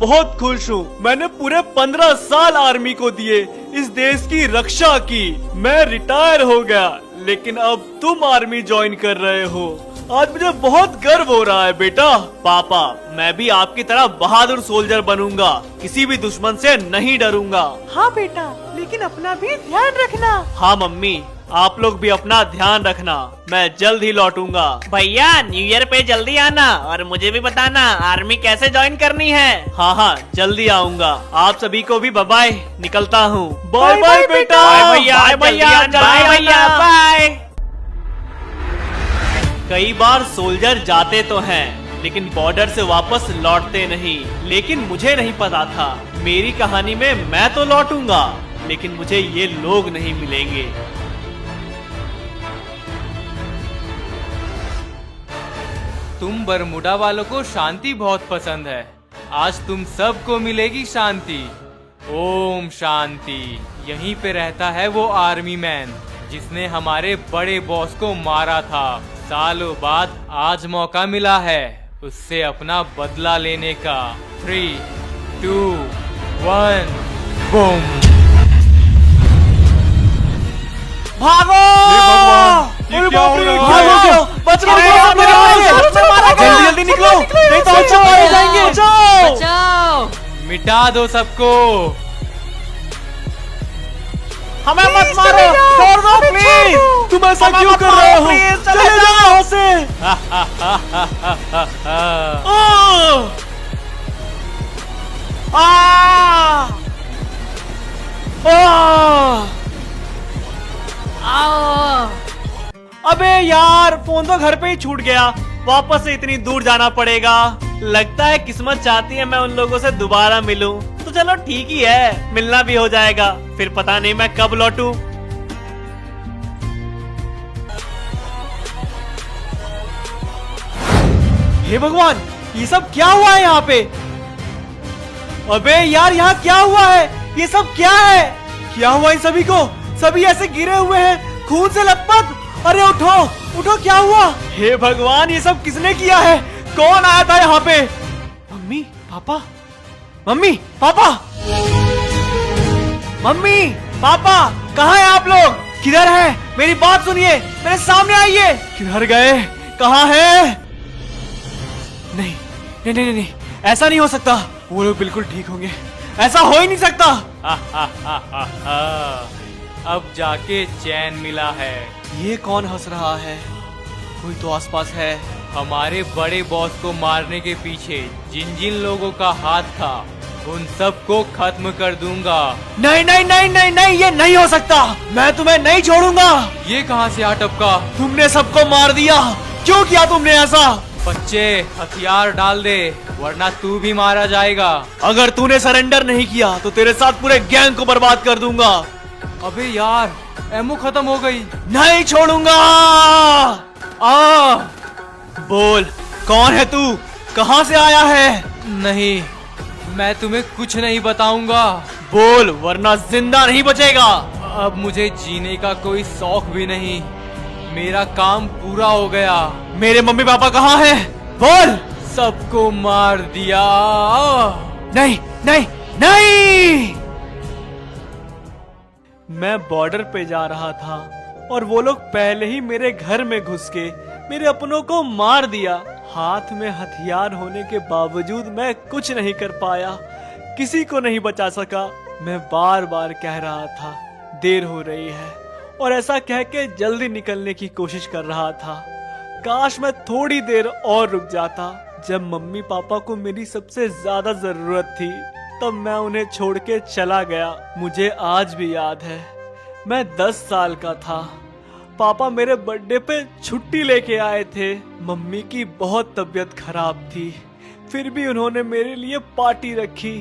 बहुत खुश हूँ। मैंने पूरे 15 साल आर्मी को दिए, इस देश की रक्षा की। मैं रिटायर हो गया, लेकिन अब तुम आर्मी ज्वाइन कर रहे हो। आज मुझे बहुत गर्व हो रहा है बेटा। पापा, मैं भी आपकी तरह बहादुर सोल्जर बनूंगा, किसी भी दुश्मन से नहीं डरूंगा। हाँ बेटा, लेकिन अपना भी ध्यान रखना। हाँ मम्मी, आप लोग भी अपना ध्यान रखना। मैं जल्द ही लौटूंगा। भैया न्यू ईयर पे जल्दी आना और मुझे भी बताना आर्मी कैसे ज्वाइन करनी है। हाँ हाँ, जल्दी आऊंगा। आप सभी को भी बाय बाय, निकलता हूँ। बाय बाय बाय बेटा। बेटा। बाय भैया, बाय भैया, बाय। कई बार सोल्जर जाते तो हैं, लेकिन बॉर्डर से वापस लौटते नहीं। लेकिन मुझे नहीं पता था, मेरी कहानी में मैं तो लौटूंगा, लेकिन मुझे ये लोग नहीं मिलेंगे। तुम बरमुडा वालों को शांति बहुत पसंद है। आज तुम सबको मिलेगी शांति। ओम शांति। यहीं पे रहता है वो आर्मी मैन जिसने हमारे बड़े बॉस को मारा था। सालों बाद आज मौका मिला है उससे अपना बदला लेने का। 3, 2, 1, बूम। भागो! ये क्या हो रहा है? भागो! बच लो! जल्दी जल्दी निकलो, नहीं तो हम सब मारे जाएंगे। बचाओ! मिटा दो सबको। हमें मत मारो, छोड़ दो प्लीज। तुम ऐसा क्यों कर रहे हो? चले जाओ यहाँ से। अबे यार, फोन तो घर पे ही छूट गया। वापस से इतनी दूर जाना पड़ेगा। लगता है किस्मत चाहती है मैं उन लोगों से दोबारा मिलूं। तो चलो ठीक ही है, मिलना भी हो जाएगा। फिर पता नहीं मैं कब लौटूं। हे भगवान, ये सब क्या हुआ है यहाँ पे? अबे यार, यहाँ क्या हुआ है? ये सब क्या है? क्या हुआ इन सभी को? सभी ऐसे गिरे हुए हैं, खून से लथपथ। अरे उठो उठो, क्या हुआ? हे भगवान, ये सब किसने किया है? कौन आया था यहाँ पे? Mummy papa, mummy papa, mummy papa, कहाँ हैं आप लोग? किधर हैं? मेरी बात सुनिए, मेरे सामने आइए। किधर गए? कहाँ हैं? नहीं नहीं नहीं नहीं, ऐसा नहीं हो सकता। वो लोग बिल्कुल ठीक होंगे, ऐसा हो ही नहीं सकता। अब जाके चैन मिला है। ये कौन हंस रहा है? कोई तो आसपास है। हमारे बड़े बॉस को मारने के पीछे जिन जिन लोगों का हाथ था उन सबको खत्म कर दूंगा। नहीं नहीं नहीं नहीं नहीं, ये नहीं हो सकता। मैं तुम्हें नहीं छोड़ूंगा। ये कहाँ से आ टपका? तुमने सबको मार दिया। क्यों किया तुमने ऐसा? बच्चे, हथियार डाल दे वरना तू भी मारा जाएगा। अगर तूने सरेंडर नहीं किया तो तेरे साथ पूरे गैंग को बर्बाद कर दूंगा। अबे यार, एमो खत्म हो गई। नहीं छोड़ूंगा। बोल, कौन है तू? कहाँ से आया है? नहीं, मैं तुम्हें कुछ नहीं बताऊंगा। बोल, वरना जिंदा नहीं बचेगा। अब मुझे जीने का कोई शौक भी नहीं। मेरा काम पूरा हो गया। मेरे मम्मी पापा कहाँ हैं? बोल। सबको मार दिया। नहीं नहीं नहीं। मैं बॉर्डर पे जा रहा था और वो लोग पहले ही मेरे घर में घुस के मेरे अपनों को मार दिया। हाथ में हथियार होने के बावजूद मैं कुछ नहीं कर पाया, किसी को नहीं बचा सका। मैं बार बार कह रहा था देर हो रही है, और ऐसा कह के जल्दी निकलने की कोशिश कर रहा था। काश मैं थोड़ी देर और रुक जाता। जब मम्मी पापा को मेरी सबसे ज्यादा जरूरत थी तब मैं उन्हें छोड़ के चला गया। मुझे आज भी याद है, मैं 10 साल का था। पापा मेरे बर्थडे पे छुट्टी लेके आए थे। मम्मी की बहुत तबीयत खराब थी, फिर भी उन्होंने मेरे लिए पार्टी रखी,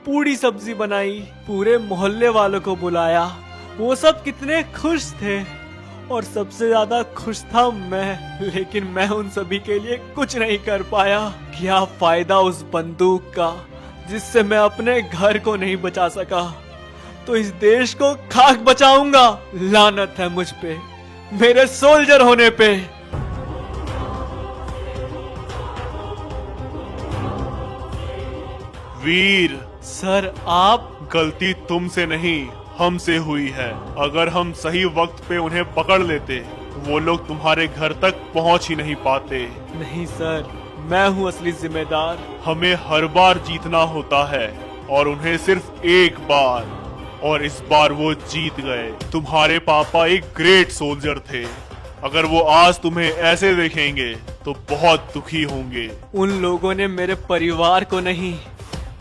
पूरी सब्जी बनाई, पूरे मोहल्ले वालों को बुलाया। वो सब कितने खुश थे, और सबसे ज्यादा खुश था मैं। लेकिन मैं उन सभी के लिए कुछ नहीं कर पाया। क्या फायदा उस बंदूक का जिससे मैं अपने घर को नहीं बचा सका, तो इस देश को खाक बचाऊंगा। लानत है मुझ पे, मेरे सोल्जर होने पे। वीर, सर आप। गलती तुमसे नहीं हमसे हुई है। अगर हम सही वक्त पे उन्हें पकड़ लेते वो लोग तुम्हारे घर तक पहुंच ही नहीं पाते। नहीं सर, मैं हूँ असली जिम्मेदार। हमें हर बार जीतना होता है और उन्हें सिर्फ एक बार, और इस बार वो जीत गए। तुम्हारे पापा एक ग्रेट सोल्जर थे। अगर वो आज तुम्हें ऐसे देखेंगे तो बहुत दुखी होंगे। उन लोगों ने मेरे परिवार को नहीं,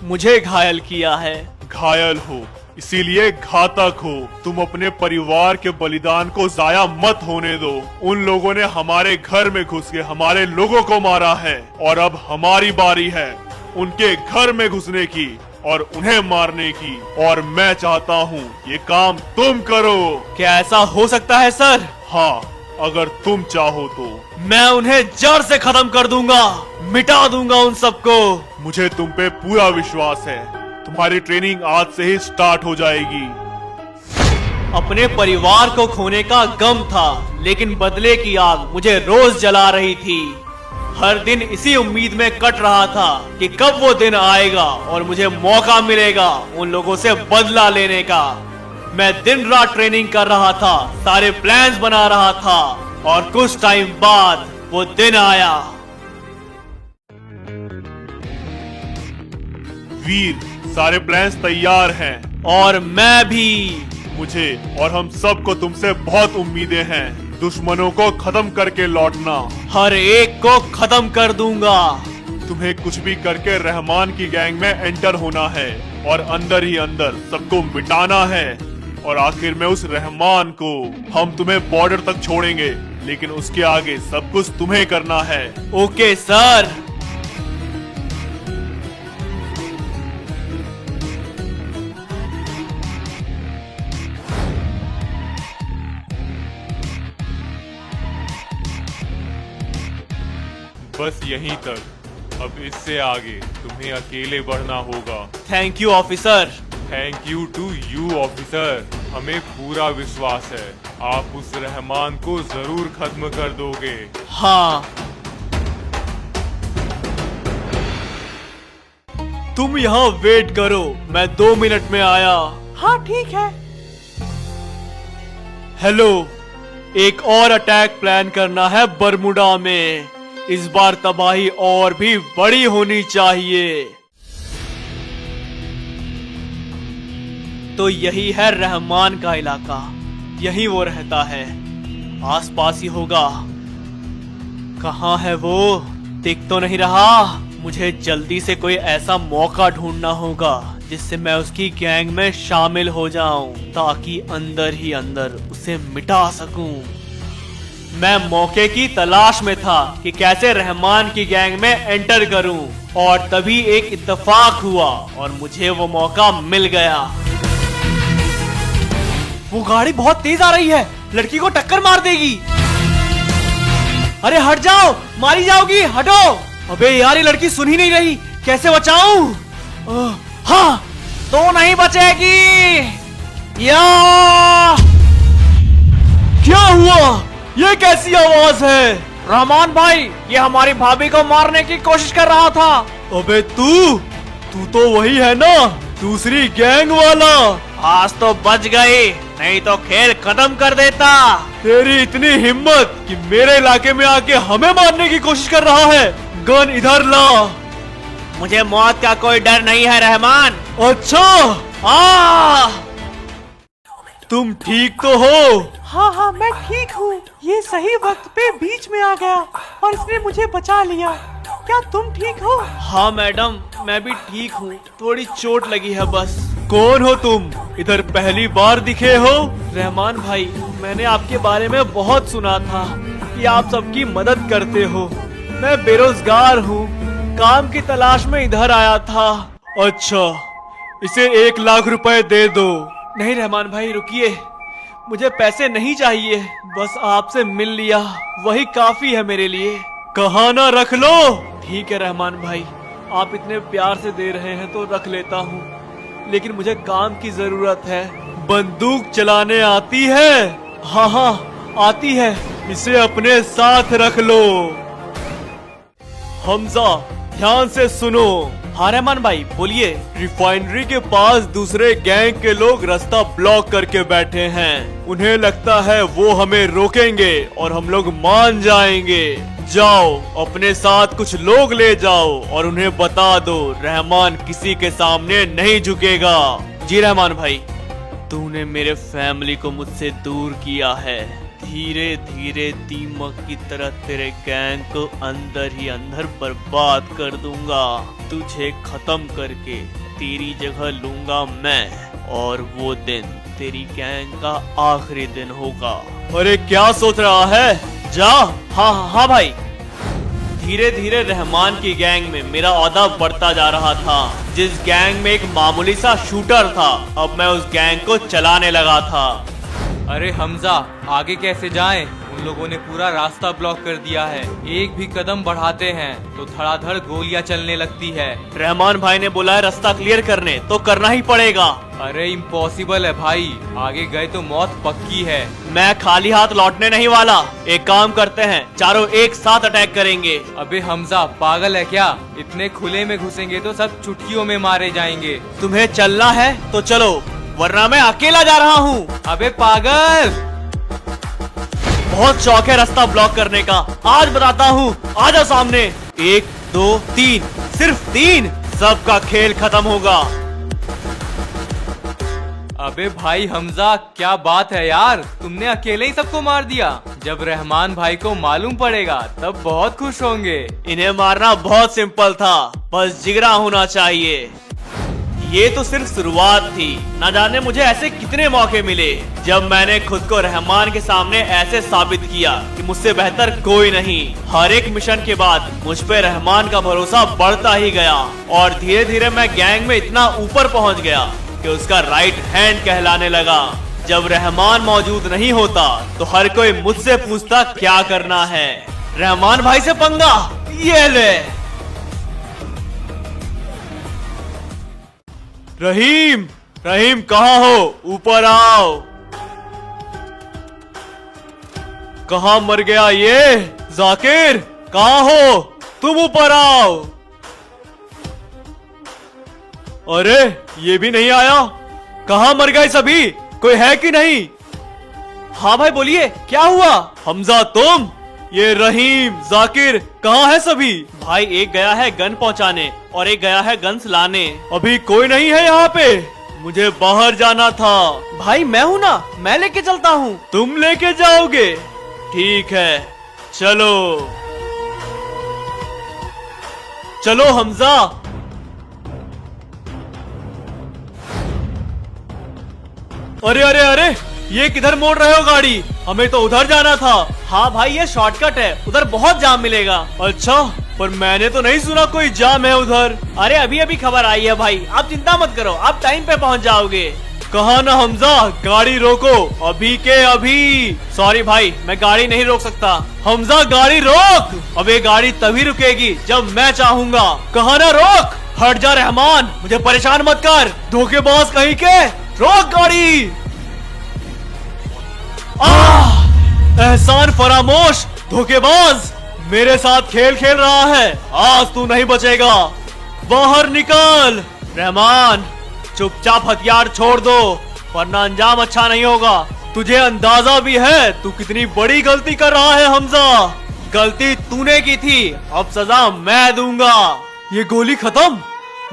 मुझे घायल किया है। घायल हो इसीलिए घातक हो। तुम अपने परिवार के बलिदान को जाया मत होने दो। उन लोगों ने हमारे घर में घुस के हमारे लोगों को मारा है और अब हमारी बारी है उनके घर में घुसने की और उन्हें मारने की। और मैं चाहता हूँ ये काम तुम करो। क्या ऐसा हो सकता है सर? हाँ, अगर तुम चाहो तो। मैं उन्हें जड़ से खत्म कर दूंगा, मिटा दूंगा उन सबको। मुझे तुम पे पूरा विश्वास है। तुम्हारी ट्रेनिंग आज से ही स्टार्ट हो जाएगी। अपने परिवार को खोने का गम था, लेकिन बदले की आग मुझे रोज जला रही थी। हर दिन इसी उम्मीद में कट रहा था कि कब वो दिन आएगा और मुझे मौका मिलेगा उन लोगों से बदला लेने का। मैं दिन रात ट्रेनिंग कर रहा था, सारे प्लान्स बना रहा था, और कुछ टाइम बाद वो दिन आया। वीर, सारे प्लान्स तैयार हैं। और मैं भी। मुझे और हम सबको तुमसे बहुत उम्मीदें हैं। दुश्मनों को खत्म करके लौटना। हर एक को खत्म कर दूंगा। तुम्हें कुछ भी करके रहमान की गैंग में एंटर होना है और अंदर ही अंदर सबको मिटाना है। और आखिर में उस रहमान को हम तुम्हें बॉर्डर तक छोड़ेंगे, लेकिन उसके आगे सब कुछ तुम्हें करना है। Okay sir. बस यहीं तक। अब इससे आगे तुम्हें अकेले बढ़ना होगा। Thank you officer. Thank you to you officer. हमें पूरा विश्वास है आप उस रहमान को जरूर खत्म कर दोगे। हाँ। तुम यहाँ वेट करो, मैं 2 मिनट में आया। हाँ ठीक है। हेलो, एक और अटैक प्लान करना है बरमुडा में। इस बार तबाही और भी बड़ी होनी चाहिए। तो यही है रहमान का इलाका, यही वो रहता है, आसपास ही होगा। कहाँ है वो? दिख तो नहीं रहा। मुझे जल्दी से कोई ऐसा मौका ढूंढना होगा जिससे मैं उसकी गैंग में शामिल हो जाऊं, ताकि अंदर ही अंदर उसे मिटा सकूं। मैं मौके की तलाश में था कि कैसे रहमान की गैंग में एंटर करूं, और तभी एक इत्तेफाक हुआ और मुझे वो मौका मिल गया। वो गाड़ी बहुत तेज आ रही है, लड़की को टक्कर मार देगी। अरे हट जाओ, मारी जाओगी, हटो। अबे यार, ये लड़की सुन ही नहीं रही, कैसे बचाऊं? हाँ, तो नहीं बचेगी। या क्या हुआ? ये कैसी आवाज है? रहमान भाई, ये हमारी भाभी को मारने की कोशिश कर रहा था। अबे तू तो वही है ना, दूसरी गैंग वाला। आज तो बच गई, नहीं तो खेल खत्म कर देता। तेरी इतनी हिम्मत कि मेरे इलाके में आके हमें मारने की कोशिश कर रहा है। गन इधर ला। मुझे मौत का कोई डर नहीं है रहमान। अच्छा, तुम ठीक तो हो? हाँ, मैं ठीक हूँ। ये सही वक्त पे बीच में आ गया और इसने मुझे बचा लिया। क्या तुम ठीक हो? हाँ मैडम, मैं भी ठीक हूँ, थोड़ी चोट लगी है बस। कौन हो तुम? इधर पहली बार दिखे हो? रहमान भाई, मैंने आपके बारे में बहुत सुना था कि आप सबकी मदद करते हो। मैं बेरोजगार हूँ, काम की तलाश में इधर आया था। अच्छा, इसे 1 लाख रुपए दे दो। नहीं रहमान भाई, रुकिए, मुझे पैसे नहीं चाहिए, बस आपसे मिल लिया वही काफी है मेरे लिए। कहा ना रख लो। ठीक है रहमान भाई, आप इतने प्यार से दे रहे हैं तो रख लेता हूँ, लेकिन मुझे काम की जरूरत है। बंदूक चलाने आती है? हाँ, आती है। इसे अपने साथ रख लो। हमजा, ध्यान से सुनो, हाँ रहमान भाई बोलिए। रिफाइनरी के पास दूसरे गैंग के लोग रास्ता ब्लॉक करके बैठे हैं। उन्हें लगता है वो हमें रोकेंगे और हम लोग मान जाएंगे। जाओ अपने साथ कुछ लोग ले जाओ और उन्हें बता दो रहमान किसी के सामने नहीं झुकेगा। जी रहमान भाई। तूने मेरे फैमिली को मुझसे दूर किया है। धीरे धीरे दीमक की तरह तेरे गैंग को अंदर ही अंदर बर्बाद कर दूंगा। तुझे खत्म करके तेरी जगह लूंगा मैं और वो दिन तेरी गैंग का आखिरी दिन होगा। अरे क्या सोच रहा है? जा। हाँ भाई। धीरे धीरे रहमान की गैंग में मेरा ओहदा बढ़ता जा रहा था। जिस गैंग में एक मामूली सा शूटर था, अब मैं उस गैंग को चलाने लगा था। अरे हमजा, आगे कैसे जाएं? उन लोगों ने पूरा रास्ता ब्लॉक कर दिया है। एक भी कदम बढ़ाते हैं तो धड़ाधड़ गोलियां चलने लगती है। रहमान भाई ने बोला है रास्ता क्लियर करने, तो करना ही पड़ेगा। अरे इम्पॉसिबल है भाई, आगे गए तो मौत पक्की है। मैं खाली हाथ लौटने नहीं वाला। एक काम करते हैं, चारों एक साथ अटैक करेंगे। अबे हमजा, पागल है क्या? इतने खुले में घुसेंगे तो सब चुटकियों में मारे जाएंगे। तुम्हें चलना है तो चलो, वरना मैं अकेला जा रहा हूँ। अबे पागल, बहुत शौक है रास्ता ब्लॉक करने का। आज बताता हूँ, आ जाओ सामने। 1 2 3, सिर्फ 3, सबका खेल खत्म होगा। अबे भाई हमजा, क्या बात है यार, तुमने अकेले ही सबको मार दिया। जब रहमान भाई को मालूम पड़ेगा तब बहुत खुश होंगे। इन्हें मारना बहुत सिंपल था, बस जिगरा होना चाहिए। ये तो सिर्फ शुरुआत थी, न जाने मुझे ऐसे कितने मौके मिले जब मैंने खुद को रहमान के सामने ऐसे साबित किया कि मुझसे बेहतर कोई नहीं। हर एक मिशन के बाद मुझ पे रहमान का भरोसा बढ़ता ही गया और धीरे धीरे मैं गैंग में इतना ऊपर पहुंच गया कि उसका राइट हैंड कहलाने लगा। जब रहमान मौजूद नहीं होता तो हर कोई मुझसे पूछता क्या करना है। रहमान भाई से पंगा, ये ले। रहीम कहाँ हो? ऊपर आओ। कहाँ मर गया ये? जाकिर कहाँ हो? तुम ऊपर आओ। अरे ये भी नहीं आया। कहाँ मर गए सभी? कोई है कि नहीं? हाँ भाई बोलिए, क्या हुआ? हमजा तुम? ये रहीम, जाकिर कहाँ है सभी? भाई एक गया है गन पहुँचाने और एक गया है गन्स लाने। अभी कोई नहीं है यहाँ पे। मुझे बाहर जाना था। भाई मैं हूँ ना, मैं लेके चलता हूँ। तुम लेके जाओगे? ठीक है, चलो चलो हमजा। अरे अरे अरे, ये किधर मोड़ रहे हो गाड़ी? हमें तो उधर जाना था। हाँ भाई ये शॉर्टकट है, उधर बहुत जाम मिलेगा। अच्छा, पर मैंने तो नहीं सुना कोई जाम है उधर। अरे अभी अभी खबर आई है भाई, आप चिंता मत करो, आप टाइम पे पहुंच जाओगे। कहा ना हमजा, गाड़ी रोको अभी के अभी। सॉरी भाई, मैं गाड़ी नहीं रोक सकता। हमजा गाड़ी रोक। अब ये गाड़ी तभी रुकेगी जब मैं चाहूंगा। कहा ना रोक। हट जा रहमान, मुझे परेशान मत कर, धोखेबाज कहीं के। रोक गाड़ी। एहसान फरामोश, धोखेबाज, मेरे साथ खेल खेल रहा है। आज तू नहीं बचेगा, बाहर निकल। रहमान चुपचाप हथियार छोड़ दो, वरना अंजाम अच्छा नहीं होगा। तुझे अंदाजा भी है तू कितनी बड़ी गलती कर रहा है हमजा। गलती तूने की थी, अब सजा मैं दूंगा। ये गोली खत्म?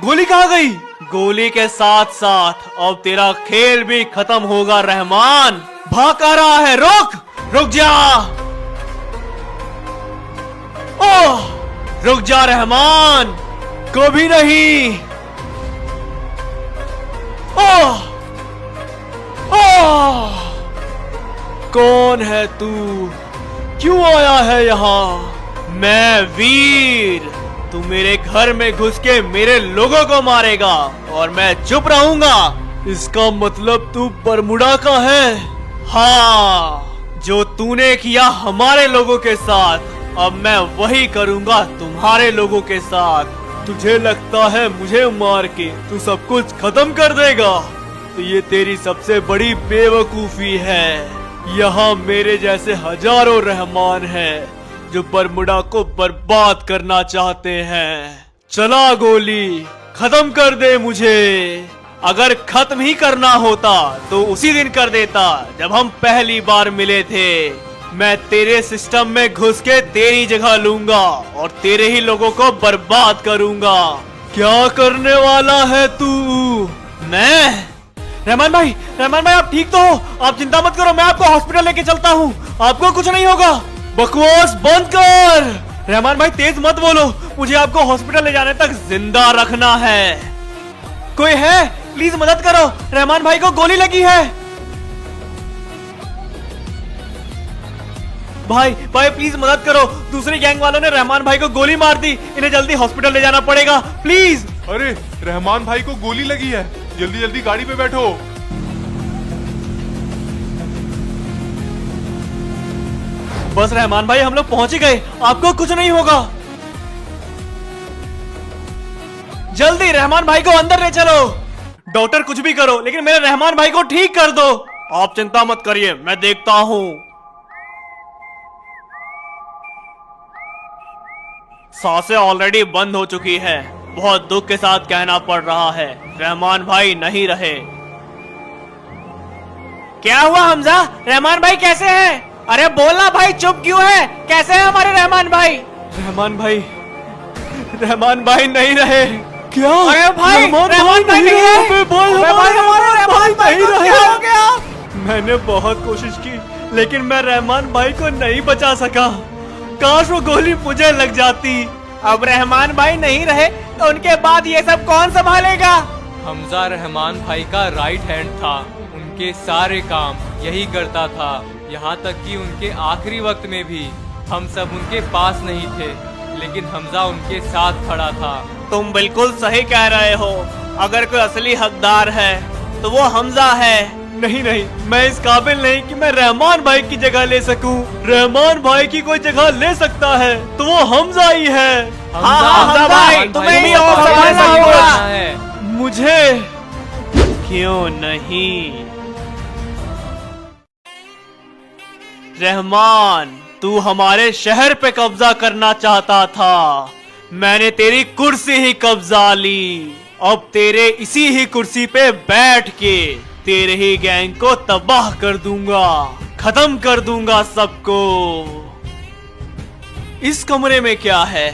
गोली कहाँ गई? गोली के साथ साथ अब तेरा खेल भी खत्म होगा रहमान। भाग आ रहा है, रुक जा। ओह, रुक जा रहमान, कभी नहीं। ओह, ओह, कौन है तू? क्यों आया है यहाँ? मैं वीर। तू मेरे घर में घुस के मेरे लोगों को मारेगा और मैं चुप रहूंगा? इसका मतलब तू बरमुडा का है? हाँ, जो तूने किया हमारे लोगों के साथ, अब मैं वही करूंगा तुम्हारे लोगों के साथ। तुझे लगता है मुझे मार के तू सब कुछ खत्म कर देगा? तो ये तेरी सबसे बड़ी बेवकूफी है। यहाँ मेरे जैसे हजारों रहमान हैं जो बरमुडा को बर्बाद करना चाहते हैं। चला गोली, खत्म कर दे मुझे। अगर खत्म ही करना होता तो उसी दिन कर देता जब हम पहली बार मिले थे। मैं तेरे सिस्टम में घुस के तेरी जगह लूंगा और तेरे ही लोगों को बर्बाद करूंगा। क्या करने वाला है तू? मैं? रहमान भाई आप ठीक तो हो? आप चिंता मत करो, मैं आपको हॉस्पिटल लेके चलता हूँ, आपको कुछ नहीं होगा। बकवास बंद कर। रहमान भाई तेज मत बोलो, मुझे आपको हॉस्पिटल ले जाने तक जिंदा रखना है। कोई है? प्लीज मदद करो, रहमान भाई को गोली लगी है। भाई प्लीज मदद करो, दूसरे गैंग वालों ने रहमान भाई को गोली मार दी, इन्हें जल्दी हॉस्पिटल ले जाना पड़ेगा, प्लीज। अरे रहमान भाई को गोली लगी है, जल्दी जल्दी गाड़ी पे बैठो। बस रहमान भाई हम लोग पहुंच ही गए, आपको कुछ नहीं होगा। जल्दी रहमान भाई को अंदर ले चलो। डॉक्टर कुछ भी करो लेकिन मेरे रहमान भाई को ठीक कर दो। आप चिंता मत करिए, मैं देखता हूँ। सांसें ऑलरेडी बंद हो चुकी है। बहुत दुख के साथ कहना पड़ रहा है, रहमान भाई नहीं रहे। क्या हुआ हमजा? रहमान भाई कैसे हैं? अरे बोलना भाई, चुप क्यों है? कैसे हैं हमारे रहमान भाई? रहमान भाई नहीं रहे। क्या? अरे भाई रहमान भाई नहीं रहे। हो गया? मैंने बहुत कोशिश की लेकिन मैं रहमान भाई को नहीं बचा सका। काश वो गोली मुझे लग जाती। अब रहमान भाई नहीं रहे तो उनके बाद ये सब कौन संभालेगा? हमजा रहमान भाई का राइट हैंड था, उनके सारे काम यही करता था। यहाँ तक कि उनके आखिरी वक्त में भी हम सब उनके पास नहीं थे, लेकिन हमजा उनके साथ खड़ा था। तुम बिल्कुल सही कह रहे हो। अगर कोई असली हकदार है तो वो हमजा है। नहीं, मैं इस काबिल नहीं कि मैं रहमान भाई की जगह ले सकूं। रहमान भाई की कोई जगह ले सकता है तो वो हमजा ही है। हमजा भाई, तुम्हें ही संभालना होगा। मुझे क्यों नहीं? रहमान, तू हमारे शहर पे कब्जा करना चाहता था, मैंने तेरी कुर्सी ही कब्जा ली। अब तेरे इसी ही कुर्सी पे बैठ के तेरे ही गैंग को तबाह कर दूंगा, खत्म कर दूंगा सबको। इस कमरे में क्या है?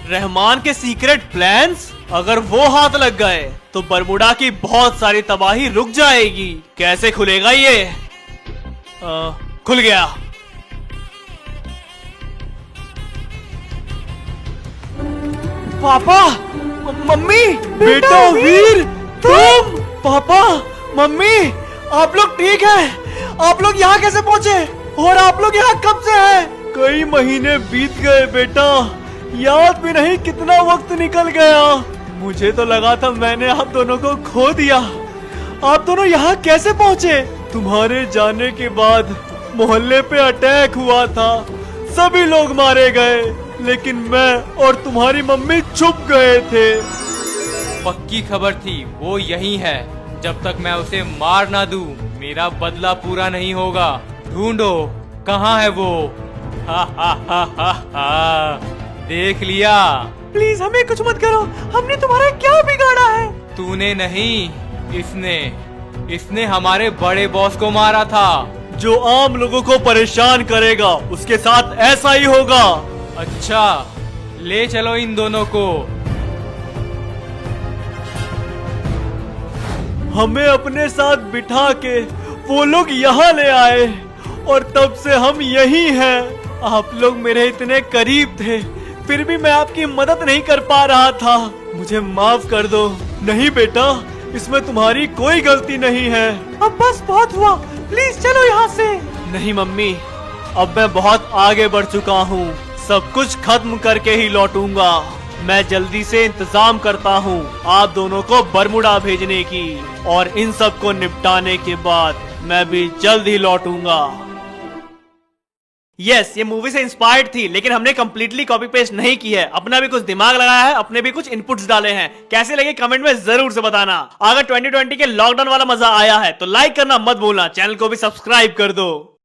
रहमान के सीक्रेट प्लान्स? अगर वो हाथ लग गए तो बरमुडा की बहुत सारी तबाही रुक जाएगी। कैसे खुलेगा ये? खुल गया। पापा, मम्मी, बेटा वीर, तुम? पापा, मम्मी, आप लोग ठीक हैं? आप लोग यहाँ कैसे पहुँचे? और आप लोग यहाँ कब से हैं? कई महीने बीत गए बेटा, याद भी नहीं कितना वक्त निकल गया। मुझे तो लगा था मैंने आप दोनों को खो दिया। आप दोनों यहाँ कैसे पहुँचे? तुम्हारे जाने के बाद मोहल्ले पे अटैक हुआ था, सभी लोग मारे गए, लेकिन मैं और तुम्हारी मम्मी छुप गए थे। पक्की खबर थी वो यही है। जब तक मैं उसे मार ना दूं, मेरा बदला पूरा नहीं होगा। ढूंढो, कहाँ है वो? हा, देख लिया। प्लीज हमें कुछ मत करो, हमने तुम्हारा क्या बिगाड़ा है? तूने नहीं, इसने हमारे बड़े बॉस को मारा था। जो आम लोगों को परेशान करेगा उसके साथ ऐसा ही होगा। अच्छा, ले चलो इन दोनों को। हमें अपने साथ बिठा के वो लोग यहाँ ले आए और तब से हम यही हैं। आप लोग मेरे इतने करीब थे, फिर भी मैं आपकी मदद नहीं कर पा रहा था। मुझे माफ कर दो। नहीं बेटा, इसमें तुम्हारी कोई गलती नहीं है। अब बस बहुत हुआ, प्लीज चलो यहाँ से। नहीं मम्मी, अब मैं बहुत आगे बढ़ चुका हूँ, सब कुछ खत्म करके ही लौटूंगा। मैं जल्दी से इंतजाम करता हूँ आप दोनों को बरमुडा भेजने की, और इन सब को निपटाने के बाद मैं भी जल्द ही लौटूंगा। यस, ये मूवी से इंस्पायर्ड थी, लेकिन हमने कंप्लीटली कॉपी पेस्ट नहीं की है। अपना भी कुछ दिमाग लगाया है, अपने भी कुछ इनपुट्स डाले हैं। कैसे लगे कमेंट में जरूर से बताना। अगर 2020 के लॉकडाउन वाला मजा आया है तो लाइक करना मत भूलना, चैनल को भी सब्सक्राइब कर दो।